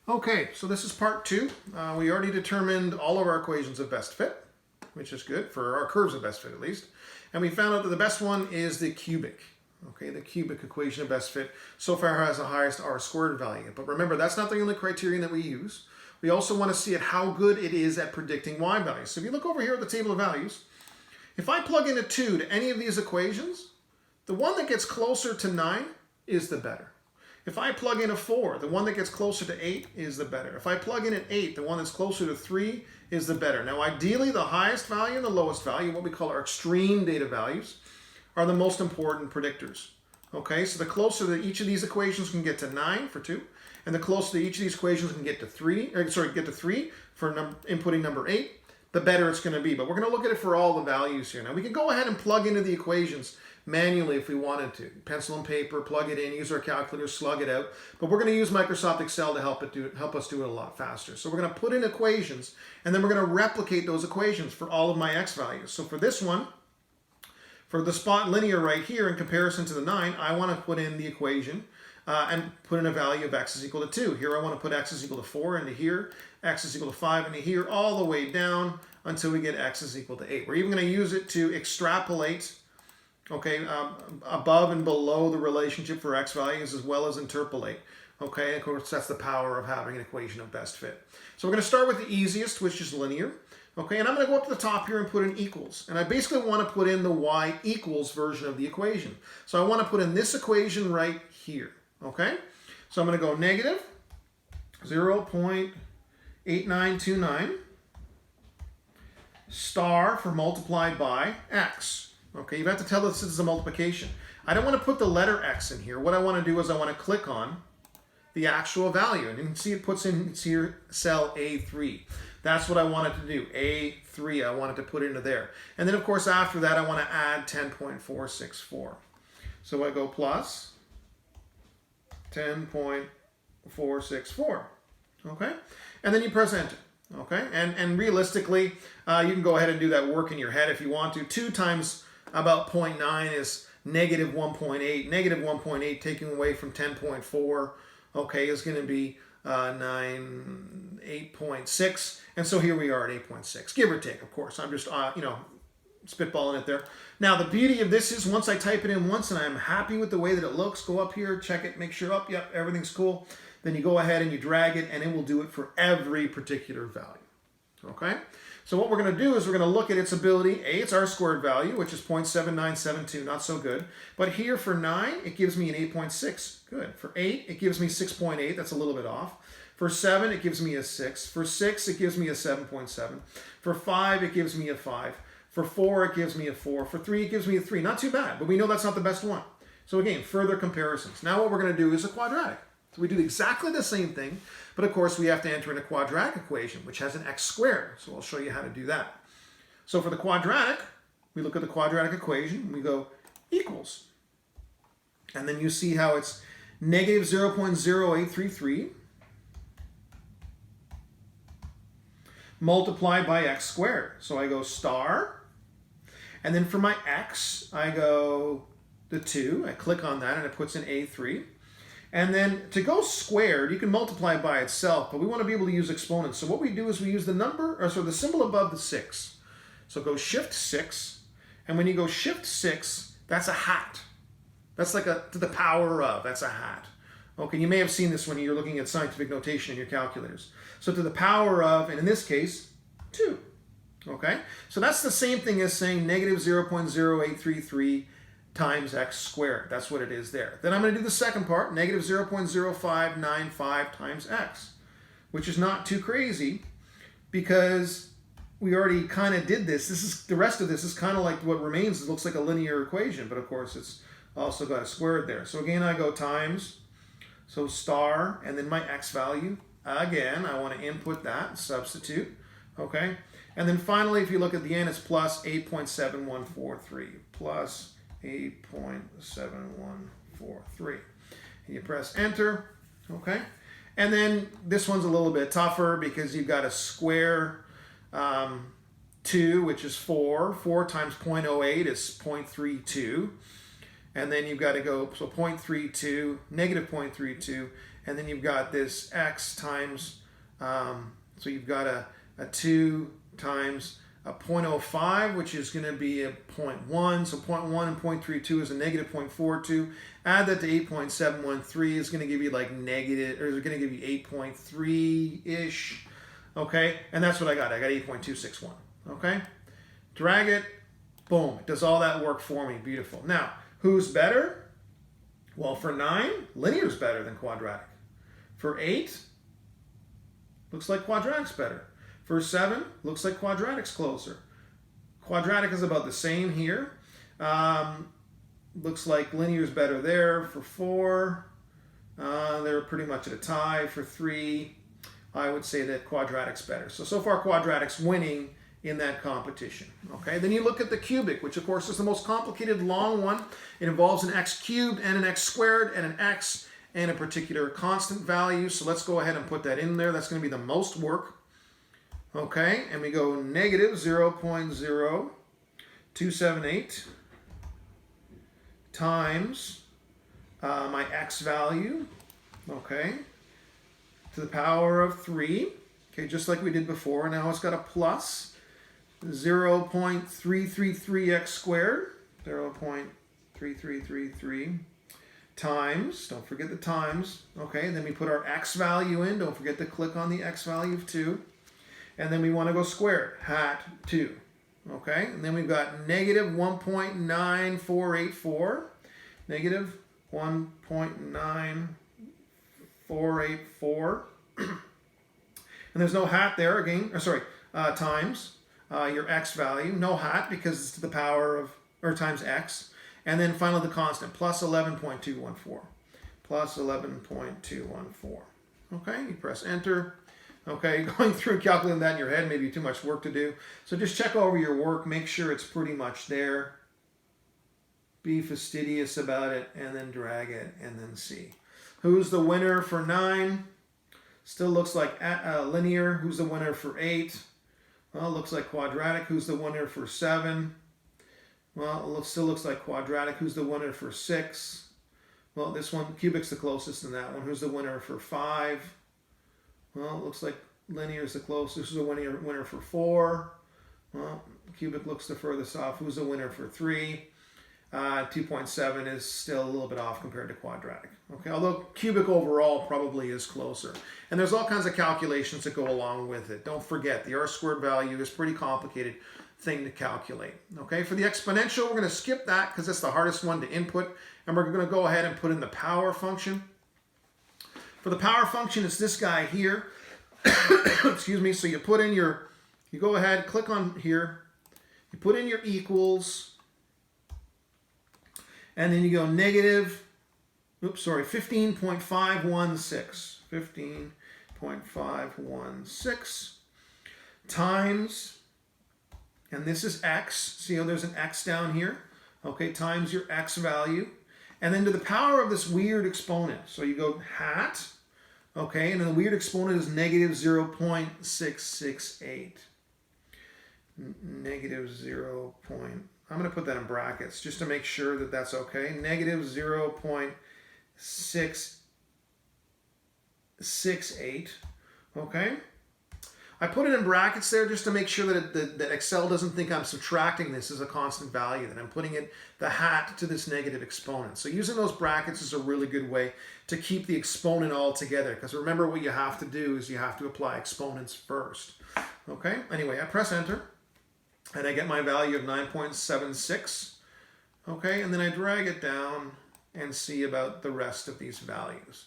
Okay, so this is part two. We already determined all of our equations of best fit, which is good for our curves of best fit at least. And we found out that the best one is the cubic. Okay, the cubic equation of best fit so far has the highest r squared value. But remember, that's not the only criterion that we use. We also want to see at how good it is at predicting y values. So if you look over here at the table of values, if I plug in a 2 to any of these equations, the one that gets closer to 9 is the better. If I plug in a 4, the one that gets closer to 8 is the better. If I plug in an 8, the one that's closer to 3 is the better. Now, ideally, the highest value and the lowest value, what we call our extreme data values, are the most important predictors. Okay, so the closer that each of these equations can get to 9 for 2, and the closer that each of these equations can get to 3 for inputting number 8, the better it's going to be. But we're going to look at it for all the values here. Now, we can go ahead and plug into the equations manually if we wanted to. Pencil and paper, plug it in, use our calculator, slug it out. But we're going to use Microsoft Excel to help us do it a lot faster. So we're going to put in equations, and then we're going to replicate those equations for all of my x values. So for this one, for the spot linear right here in comparison to the 9, I want to put in the equation and put in a value of x is equal to 2. Here I want to put x is equal to 4 into here, x is equal to 5 into here, all the way down until we get x is equal to 8. We're even going to use it to extrapolate, okay, above and below the relationship for x values, as well as interpolate. Okay, of course, that's the power of having an equation of best fit. So we're going to start with the easiest, which is linear. Okay, and I'm going to go up to the top here and put in equals. And I basically want to put in the y equals version of the equation. So I want to put in this equation right here. Okay, so I'm going to go negative 0.8929 star for multiplied by x. Okay, you have to tell this is a multiplication. I don't want to put the letter x in here. What I want to do is I want to click on the actual value. And you can see it puts in, it's here, cell A3. That's what I wanted to do, A3. I wanted to put into there. And then, of course, after that, I want to add 10.464. So I go plus 10.464. Okay? And then you press enter. Okay? And realistically, you can go ahead and do that work in your head if you want to. 2 times about 0.9 is negative 1.8. Negative 1.8 taking away from 10.4, okay, is going to be 8.6. And so here we are at 8.6, give or take, of course. I'm just, spitballing it there. Now, the beauty of this is once I type it in once and I'm happy with the way that it looks, go up here, check it, make sure, yep, everything's cool. Then you go ahead and you drag it, and it will do it for every particular value. Okay? So what we're going to do is we're going to look at its ability. A, it's r squared value, which is 0.7972, not so good. But here for 9, it gives me an 8.6, good. For 8, it gives me 6.8, that's a little bit off. For 7, it gives me a 6. For 6, it gives me a 7.7. For 5, it gives me a 5. For 4, it gives me a 4. For 3, it gives me a 3. Not too bad, but we know that's not the best one. So again, further comparisons. Now what we're going to do is a quadratic. So we do exactly the same thing, but of course we have to enter in a quadratic equation, which has an x squared. So I'll show you how to do that. So for the quadratic, we look at the quadratic equation, and we go equals. And then you see how it's negative 0.0833 multiplied by x squared. So I go star, and then for my x, I go the 2. I click on that, and it puts in A3. And then to go squared, you can multiply by itself, but we want to be able to use exponents. So what we do is we use the the symbol above the 6. So go shift 6, and when you go shift 6, that's a hat. That's like to the power of, that's a hat. Okay, you may have seen this when you're looking at scientific notation in your calculators. So to the power of, and in this case, 2. Okay, so that's the same thing as saying negative 0.0833 times x squared. That's what it is there. Then I'm going to do the second part, negative 0.0595 times x, which is not too crazy because we already kind of did this. The rest of this is kind of like what remains. It looks like a linear equation, but of course it's also got a squared there. So again, I go times, so star, and then my x value. Again, I want to input that, substitute, okay? And then finally, if you look at the end, it's plus 8.7143, plus 8.7143. And you press enter, okay? And then this one's a little bit tougher because you've got to square 2, which is 4. 4 times 0.08 is 0.32. And then you've got to go, so 0.32, negative 0.32, And then you've got this x times, so you've got a 2 times a 0.05, which is going to be a 0.1. So 0.1 and 0.32 is a negative 0.42. Add that to 8.713 is going to give you like negative, or is it going to give you 8.3-ish? Okay, and that's what I got. I got 8.261. Okay, drag it, boom. It does all that work for me. Beautiful. Now, who's better? Well, for 9, linear is better than quadratic. For 8, looks like quadratic's better. For 7, looks like quadratic's closer. Quadratic is about the same here. Looks like linear is better there. For 4, they're pretty much at a tie. For 3, I would say that quadratic's better. So far quadratic's winning in that competition. Okay, then you look at the cubic, which of course is the most complicated long one. It involves an x cubed and an x squared and an x and a particular constant value. So let's go ahead and put that in there. That's going to be the most work. Okay, and we go negative 0.0278 times my x value, okay, to the power of 3, okay, just like we did before. Now it's got a plus 0.3333x squared, 0.3333 times, don't forget the times, okay, and then we put our x value in, don't forget to click on the x value of 2. And then we want to go squared, hat 2. Okay, and then we've got negative 1.9484, negative 1.9484. And there's no hat there again, or sorry, times your x value. No hat because it's to the power of, or times x. And then finally the constant, plus 11.214. Plus 11.214. Okay, you press enter. Okay, going through and calculating that in your head may be too much work to do. So just check over your work, make sure it's pretty much there. Be fastidious about it, and then drag it, and then see. Who's the winner for 9? Still looks like linear. Who's the winner for 8? Well, it looks like quadratic. Who's the winner for 7? Well, it still looks like quadratic. Who's the winner for 6? Well, this one, cubic's the closest in that one. Who's the winner for 5? Well, it looks like linear is the closest. This is a winner for 4. Well, cubic looks the furthest off. Who's the winner for 3? 2.7 is still a little bit off compared to quadratic. Okay, although cubic overall probably is closer. And there's all kinds of calculations that go along with it. Don't forget, the r-squared value is a pretty complicated thing to calculate. Okay, for the exponential, we're going to skip that because it's the hardest one to input. And we're going to go ahead and put in the power function. For the power function, it's this guy here. Excuse me. So you put in your, you go ahead, click on here. You put in your equals. And then you go negative, 15.516. 15.516 times, and this is x. See how there's an x down here? Okay, times your x value. And then to the power of this weird exponent. So you go hat, okay, and then the weird exponent is negative 0.668. Negative 0. I'm going to put that in brackets just to make sure that that's okay. Negative 0.668, okay? I put it in brackets there just to make sure that Excel doesn't think I'm subtracting this as a constant value, that I'm putting the hat to this negative exponent. So using those brackets is a really good way to keep the exponent all together, because remember what you have to do is you have to apply exponents first. Okay, anyway, I press enter, and I get my value of 9.76. Okay, and then I drag it down and see about the rest of these values.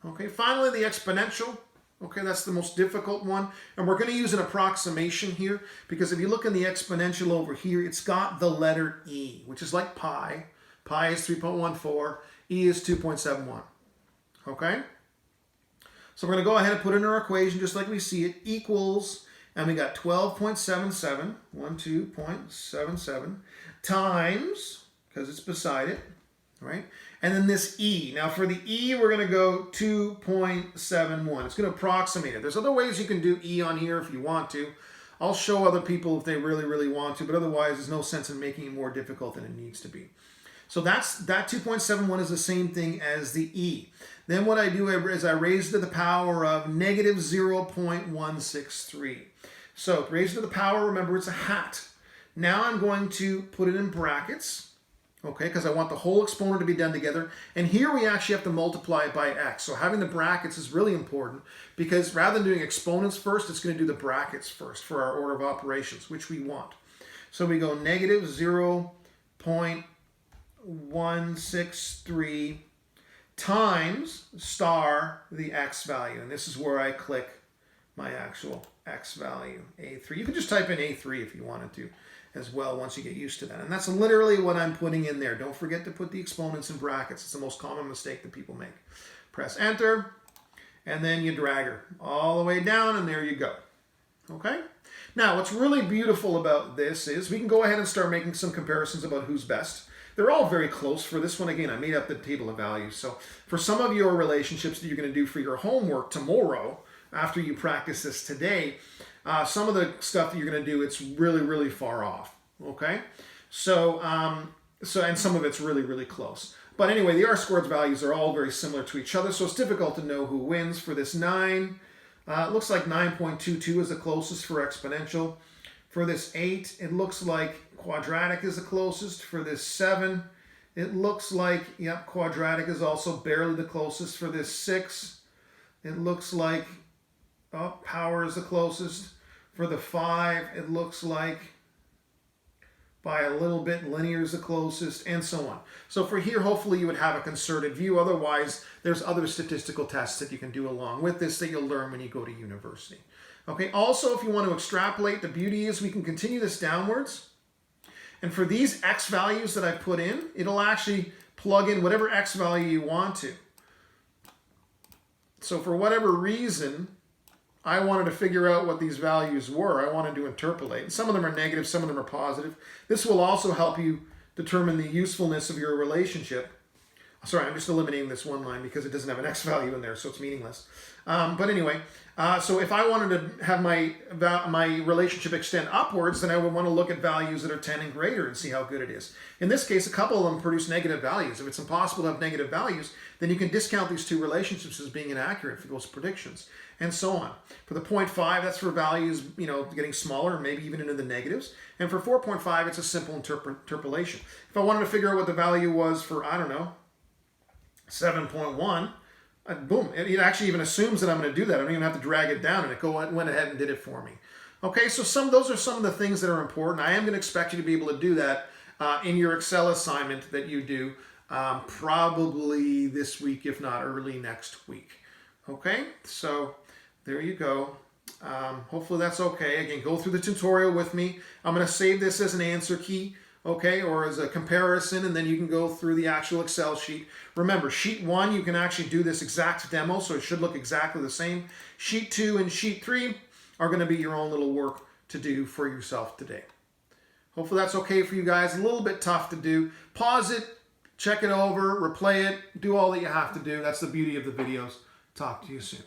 Okay, finally the exponential. Okay, that's the most difficult one. And we're going to use an approximation here, because if you look in the exponential over here, it's got the letter e, which is like pi. Pi is 3.14, e is 2.71. Okay? So we're going to go ahead and put in our equation just like we see it, equals, and we got 12.77, 12.77, times, because it's beside it, right? And then this e. Now for the e, we're going to go 2.71. It's going to approximate it. There's other ways you can do e on here if you want to. I'll show other people if they really, really want to, but otherwise there's no sense in making it more difficult than it needs to be. So that 2.71 is the same thing as the e. Then what I do is I raise to the power of negative 0.163. So raise to the power, remember it's a hat. Now I'm going to put it in brackets, okay, because I want the whole exponent to be done together. And here we actually have to multiply it by x. So having the brackets is really important because rather than doing exponents first, it's going to do the brackets first for our order of operations, which we want. So we go negative 0.163 times star the x value. And this is where I click my actual x value, A3. You can just type in A3 if you wanted to as well once you get used to that. And that's literally what I'm putting in there. Don't forget to put the exponents in brackets. It's the most common mistake that people make. Press enter, and then you drag her all the way down, and there you go. Okay? Now, what's really beautiful about this is we can go ahead and start making some comparisons about who's best. They're all very close. For this one, again, I made up the table of values. So for some of your relationships that you're going to do for your homework tomorrow, after you practice this today, some of the stuff that you're going to do, it's really, really far off. Okay? So, and some of it's really, really close. But anyway, the R-squared values are all very similar to each other, so it's difficult to know who wins. For this 9, it looks like 9.22 is the closest for exponential. For this 8, it looks like quadratic is the closest. For this 7, it looks like, yep, quadratic is also barely the closest. For this 6, it looks like, oh, power is the closest. For the 5, it looks like by a little bit linear is the closest, and so on. So for here, hopefully you would have a concerted view. Otherwise, there's other statistical tests that you can do along with this that you'll learn when you go to university. Okay, also, if you want to extrapolate, the beauty is we can continue this downwards. And for these x values that I put in, it'll actually plug in whatever x value you want to. So for whatever reason, I wanted to figure out what these values were. I wanted to interpolate. Some of them are negative, some of them are positive. This will also help you determine the usefulness of your relationship. Sorry, I'm just eliminating this one line because it doesn't have an x value in there, so it's meaningless. But anyway, so if I wanted to have my relationship extend upwards, then I would want to look at values that are 10 and greater and see how good it is. In this case, a couple of them produce negative values. If it's impossible to have negative values, then you can discount these two relationships as being inaccurate for those predictions, and so on. For the 0.5, that's for values, getting smaller, maybe even into the negatives. And for 4.5, it's a simple interpolation. If I wanted to figure out what the value was for, I don't know, 7.1, boom, it actually even assumes that I'm going to do that. I don't even have to drag it down, and it went ahead and did it for me. Okay, so those are some of the things that are important. I am going to expect you to be able to do that in your Excel assignment that you do probably this week, if not early next week. Okay, so there you go. Hopefully that's okay. Again, go through the tutorial with me. I'm going to save this as an answer key, okay, or as a comparison, and then you can go through the actual Excel sheet. Remember, sheet 1, you can actually do this exact demo, so it should look exactly the same. Sheet 2 and sheet 3 are going to be your own little work to do for yourself today. Hopefully that's okay for you guys. A little bit tough to do. Pause it, check it over, replay it, do all that you have to do. That's the beauty of the videos. Talk to you soon.